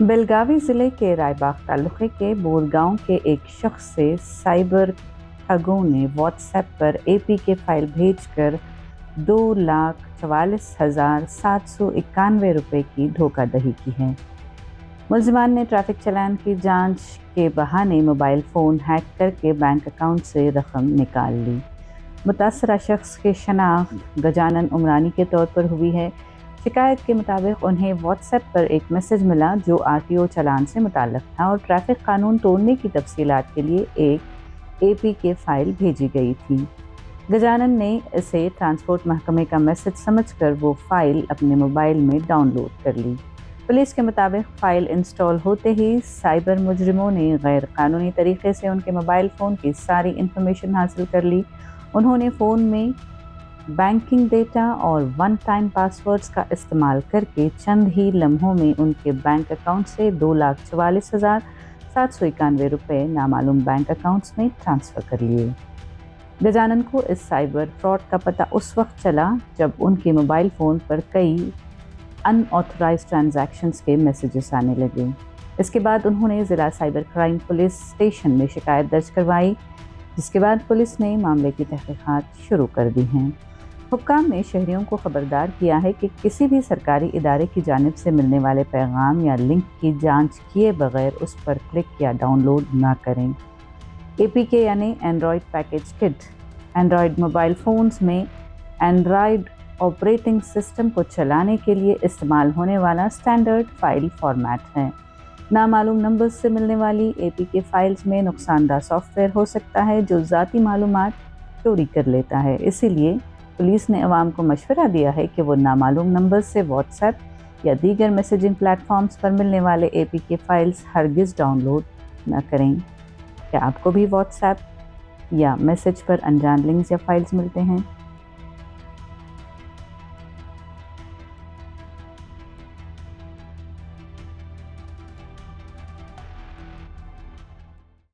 बेलगावी ज़िले के रायबाग तालुके के बोर गांव के एक शख्स से साइबर ठगों ने व्हाट्सएप पर एपीके फाइल भेजकर 2,44,791 रुपये की धोखाधड़ी की है। मुलजिमान ने ट्रैफिक चालान की जांच के बहाने मोबाइल फ़ोन हैक करके बैंक अकाउंट से रकम निकाल ली। मुतासरा शख्स की शनाख्त गजानन उमरानी के तौर पर हुई है। शिकायत के मुताबिक उन्हें व्हाट्सएप पर एक मैसेज मिला जो आरटीओ चालान से मुताल्लिक़ था और ट्रैफिक कानून तोड़ने की तफसीलात के लिए एक एपीके फाइल भेजी गई थी। गजानन ने इसे ट्रांसपोर्ट महकमे का मैसेज समझकर वो फाइल अपने मोबाइल में डाउनलोड कर ली। पुलिस के मुताबिक फ़ाइल इंस्टॉल होते ही साइबर मुजरिमों ने गैर कानूनी तरीके से उनके मोबाइल फ़ोन की सारी इंफॉर्मेशन हासिल कर ली। उन्होंने फ़ोन में बैंकिंग डेटा और वन टाइम पासवर्ड्स का इस्तेमाल करके चंद ही लम्हों में उनके बैंक अकाउंट से 2,44,791 रुपये नामालूम बैंक अकाउंट्स में ट्रांसफ़र कर लिए। गजानन को इस साइबर फ्रॉड का पता उस वक्त चला जब उनके मोबाइल फ़ोन पर कई अनऑथराइज्ड ट्रांजैक्शंस के मैसेजेस आने लगे। इसके बाद उन्होंने ज़िला साइबर क्राइम पुलिस स्टेशन में शिकायत दर्ज करवाई, जिसके बाद पुलिस ने मामले की तहकीकात शुरू कर दी हैं। हुक्काम ने शहरियों को खबरदार किया है कि किसी भी सरकारी इदारे की जानिब से मिलने वाले पैगाम या लिंक की जांच किए बगैर उस पर क्लिक या डाउनलोड ना करें। एपीके यानी Android package kit Android mobile phones में एंड्रॉयड ऑपरेटिंग सिस्टम को चलाने के लिए इस्तेमाल होने वाला स्टैंडर्ड फाइल फॉर्मेट है। नामालूम नंबर्स से मिलने वाली एपीके फाइल्स में नुकसानदा सॉफ्टवेयर हो सकता है जो ज़ाती मालूमात चोरी कर लेता है। इसीलिए पुलिस ने अवाम को मशवरा दिया है कि वो नामालूम नंबर्स से व्हाट्सएप या दीगर मैसेजिंग प्लेटफॉर्म्स पर मिलने वाले एपीके फाइल्स हरगिज़ डाउनलोड न करें। क्या आपको भी व्हाट्सएप या मैसेज पर अनजान लिंक्स या फाइल्स मिलते हैं?